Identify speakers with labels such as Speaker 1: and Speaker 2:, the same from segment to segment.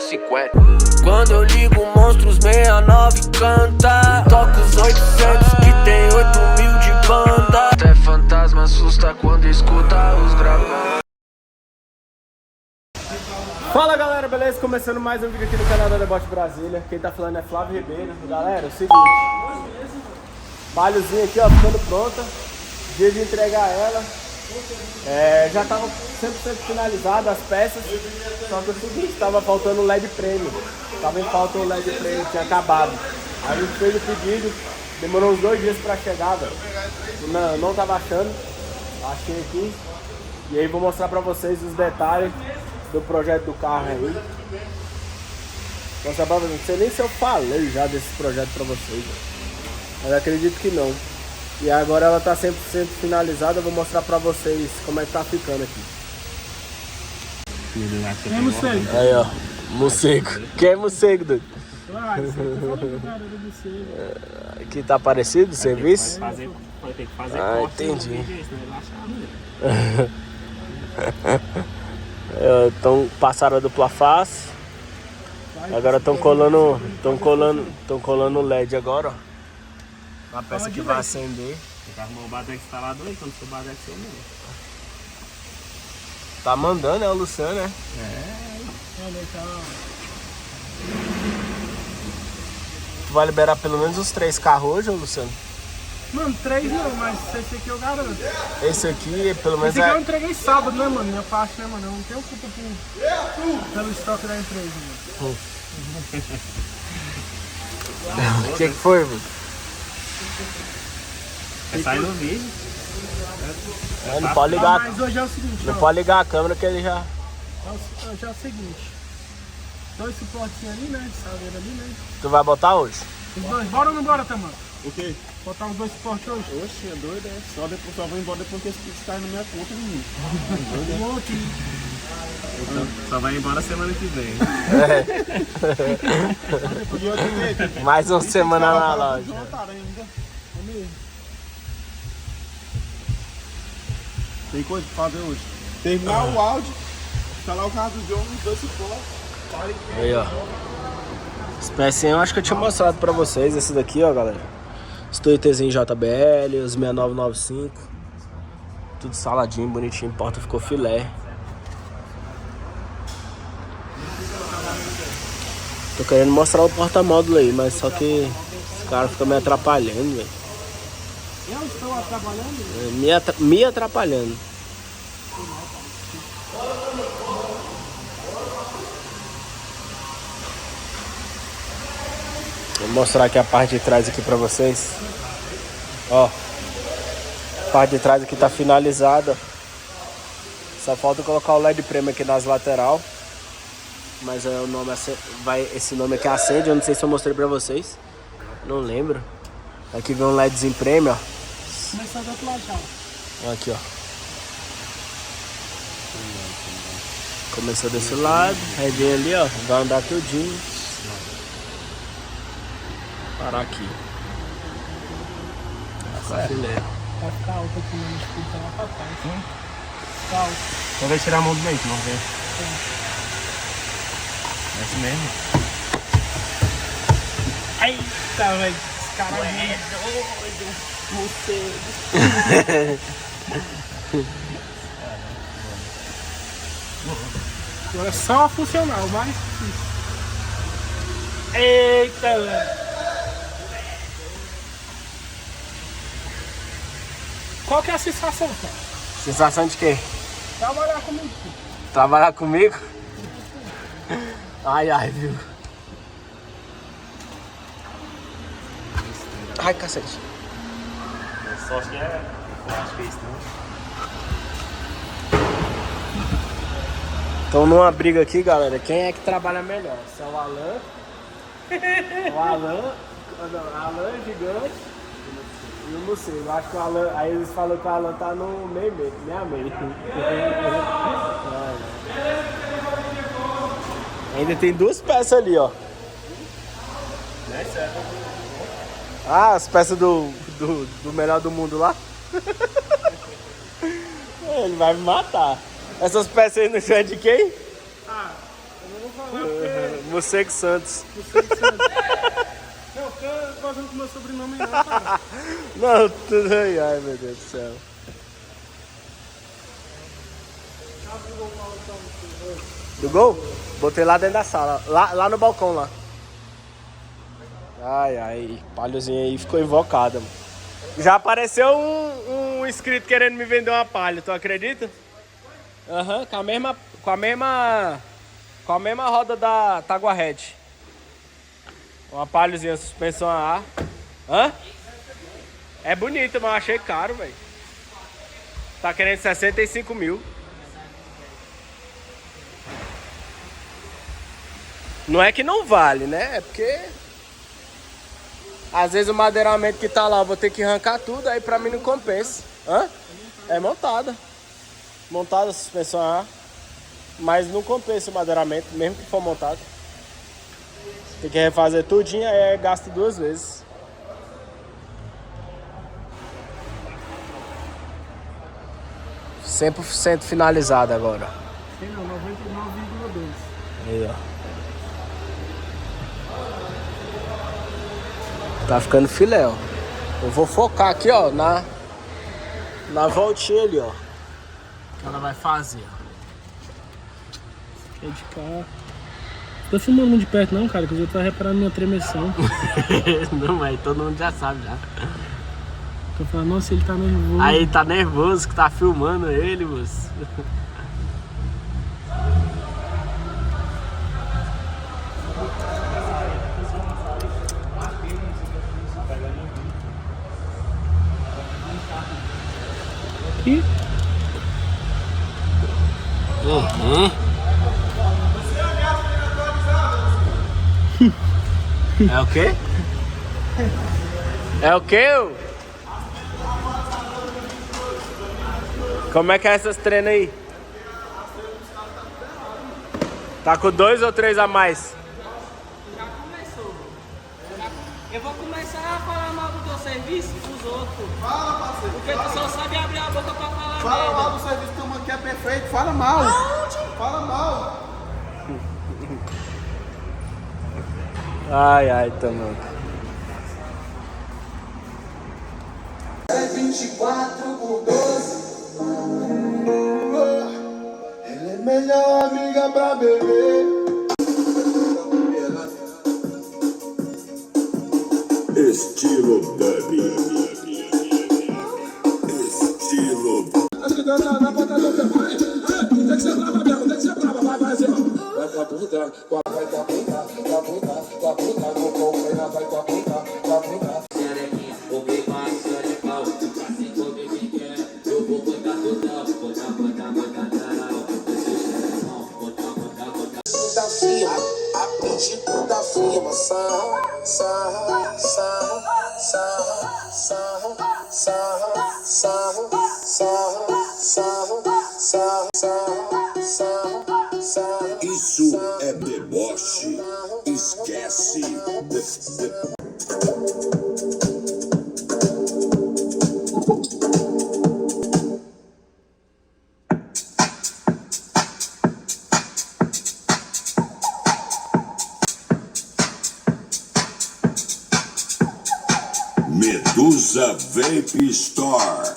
Speaker 1: 50. Quando eu ligo Monstros 69 canta. Toco os 800 que tem 8.000 de banda. Até fantasma assusta quando escuta os gravar.
Speaker 2: Fala galera, beleza? Começando mais um vídeo aqui no canal da Debote Brasília. Quem tá falando é Flávio Ribeiro. Galera, é o seguinte, malhozinha aqui ó, ficando pronta. Dia de entregar ela. Já tava 100% finalizada as peças. Só que é o seguinte, tava faltando o LED Premium. Tava em falta o LED Premium, tinha acabado. Aí a gente fez o pedido, demorou uns 2 dias pra chegar, velho. Não tava achando, achei aqui. E aí vou mostrar pra vocês os detalhes do projeto do carro aí. Mostrar pra vocês, não sei nem se eu falei já desse projeto pra vocês, mas acredito que não. E agora ela tá 100% finalizada, eu vou mostrar pra vocês como é que tá ficando aqui.
Speaker 3: É morcego.
Speaker 2: Aí ó, morcego. Quem é morcego, doido?
Speaker 3: Claro, você tá falando, cara, do morcego.
Speaker 2: Aqui tá parecido o serviço?
Speaker 3: Vai ter que fazer
Speaker 2: Ah,
Speaker 3: corte,
Speaker 2: entendi.
Speaker 3: senão ele vai achar ruim.
Speaker 2: Então passaram a dupla face. Agora estão colando o LED agora, ó. Uma peça que vai acender.
Speaker 3: Você vai arrumar o Badex instalador, então se o Badex eu não.
Speaker 2: Tá mandando, é o Luciano, né?
Speaker 3: Olha, tá.
Speaker 2: Tu vai liberar pelo menos os 3 carros hoje, ô Luciano?
Speaker 3: Mano, 3 não, mas esse aqui eu garanto.
Speaker 2: Esse aqui, pelo menos
Speaker 3: Esse aqui eu entreguei sábado, né, mano? Minha parte, né, mano? Eu não tenho culpa pelo estoque da empresa, mano.
Speaker 2: O que foi, mano?
Speaker 3: Vai sair no vídeo.
Speaker 2: Não pode ligar,
Speaker 3: Mas hoje é o seguinte,
Speaker 2: não
Speaker 3: ó.
Speaker 2: pode ligar a câmera que ele já...
Speaker 3: Hoje é o seguinte. 2 suportinhos ali, né? De saveira ali, né?
Speaker 2: Tu vai botar hoje?
Speaker 3: Os 2, bora ou não bora, Tamar?
Speaker 4: O quê?
Speaker 3: Botar os 2 suportes hoje?
Speaker 4: Oxe, é doido, é? Só vou embora depois que esse Pix cai na minha conta, menino.
Speaker 3: O outro.
Speaker 4: Só vai embora semana que vem.
Speaker 2: Mais uma semana na loja.
Speaker 4: Tem coisa pra fazer hoje. Terminar o áudio, instalar o carro do John, os 2 suportes.
Speaker 2: Aí, ó. As pecinhas eu acho que eu tinha mostrado pra vocês. Esse daqui, ó, galera. Os Toyotazinho JBL, os 6995. Tudo saladinho, bonitinho. Porta ficou filé. Tô querendo mostrar o porta-módulo aí, mas só que esse cara fica me atrapalhando, velho.
Speaker 3: Eu estou trabalhando?
Speaker 2: Me atrapalhando. Vou mostrar aqui a parte de trás aqui pra vocês. Ó, a parte de trás aqui tá finalizada. Só falta colocar o LED Premium aqui nas lateral. Mas o nome esse nome aqui acende. Eu não sei se eu mostrei pra vocês. Não lembro. Aqui vem um LEDzinho Premium, ó.
Speaker 3: Começar do outro lado, já.
Speaker 2: Aqui, ó. Começou desse lado, aí vem ali, ó. Vai andar tudinho. Parar aqui.
Speaker 3: Vai ficar alto aqui, mas fica lá pra trás. Fica alto.
Speaker 4: Então vai tirar a mão do leite, vamos ver. É isso mesmo.
Speaker 3: Eita, velho. Esse cara é doido. Morcego. Agora é só funcionar, o mais difícil. Eita, velho. Qual que é a sensação, cara?
Speaker 2: Sensação de quê?
Speaker 3: Trabalhar comigo.
Speaker 2: Trabalhar comigo? Ai, ai, viu? Ai, cacete.
Speaker 4: Só que é. Eu acho que é isso, não.
Speaker 2: Então numa briga aqui, galera, quem é que trabalha melhor? Se é o Alan? O Alan gigante e o Morcego. Eu acho que o Alan. Aí eles falam que o Alan tá no meio. Ainda tem 2 peças ali, ó. Ah, as peças do melhor do mundo lá. Ele vai me matar. Essas peças aí no chão é de quem?
Speaker 3: Ah, eu não vou falar porque
Speaker 2: Você Santos.
Speaker 3: Não, fica gozando com meu sobrenome não, cara.
Speaker 2: Não, tudo aí. Ai, meu Deus do céu. Do gol? Botei lá dentro da sala. Lá no balcão, lá. Ai, palhozinho aí ficou invocado. Já apareceu um inscrito querendo me vender uma palha, tu acredita? Aham, com a mesma roda da Taguarete. Uma palhozinha, suspensão a ar. Hã? É bonito, mas eu achei caro, velho. Tá querendo 65 mil. Não é que não vale, né? É porque... Às vezes o madeiramento que tá lá eu vou ter que arrancar tudo, aí pra mim não compensa. Hã? É montada. Montada a suspensão a ar. Mas não compensa o madeiramento, mesmo que for montado. Tem que refazer tudinho, aí é gasto 2 vezes. Sempre 100% finalizado agora.
Speaker 3: Sei não, 99,2.
Speaker 2: Aí, ó. Tá ficando filé, ó. Eu vou focar aqui, ó, na voltinha ali, ó. Que ela vai fazer, ó.
Speaker 3: É de cá. Tô filmando muito de perto não, cara, que eu já tô reparando minha tremeção.
Speaker 2: Não, mas todo mundo já sabe, já.
Speaker 3: Tô falando, nossa, ele tá nervoso.
Speaker 2: Aí tá nervoso que tá filmando ele, moço.
Speaker 3: Aqui.
Speaker 2: É o quê? É o quê? Como é que é essas treinas aí? Tá com 2 ou 3 a mais?
Speaker 5: Já começou. Eu vou começar a falar mal do teu serviço pros outros.
Speaker 4: Fala, parceiro.
Speaker 5: Porque tu só sabe abrir a boca pra falar
Speaker 4: Fala
Speaker 5: merda.
Speaker 4: mal do serviço que aqui é perfeito. Fala mal. Fala mal.
Speaker 2: Ai, tamanho.
Speaker 1: É 24/12.
Speaker 4: Ele é melhor amiga pra beber.
Speaker 6: Estilo Dub. Estilo.
Speaker 4: Acho que Deus tá na ponta do teu pai. Tem que ser brava mesmo, tem que ser brava. Vai assim, ó. Vai com a puta, vai com a puta, no cocaína, vai com a puta.
Speaker 7: Xerequinha, vou pegar a xerecão. Assim como eu te quero, eu vou botar total. Botar geral. Esse xerecão, botar.
Speaker 1: Da cima, a pente da cima, sarra.
Speaker 6: Isso é deboche. Esquece. Medusa Vape Store.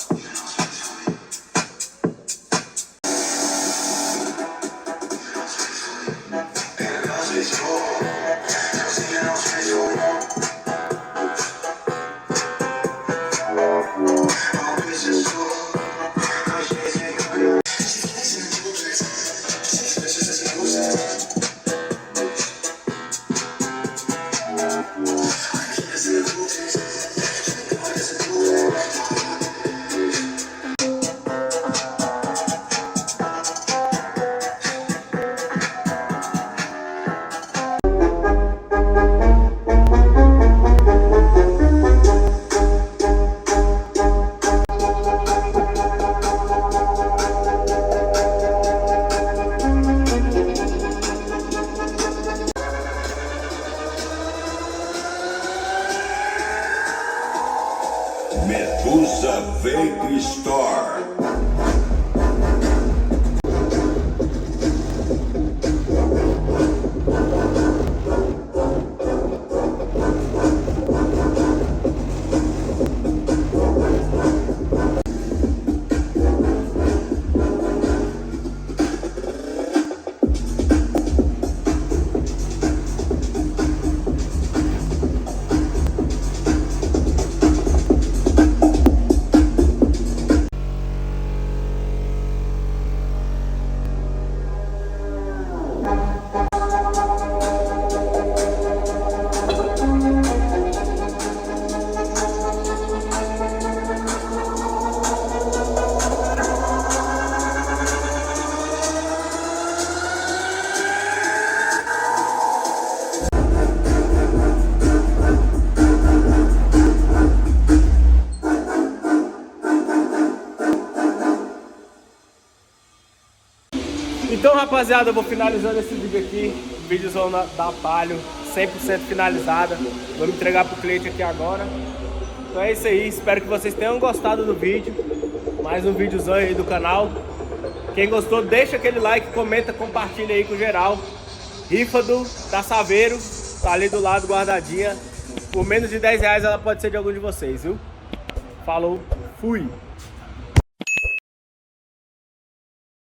Speaker 6: Medusa Vape Store.
Speaker 2: rapaziada, eu vou finalizando esse vídeo aqui. Vídeozona da Palio, 100% finalizada. Vou me entregar pro cliente aqui agora. Então é isso aí, espero que vocês tenham gostado do vídeo. Mais um videozão aí do canal. Quem gostou, deixa aquele like, comenta, compartilha aí com geral. Rifa da Saveiro, tá ali do lado guardadinha. Por menos de 10 reais ela pode ser de algum de vocês, viu? Falou, fui!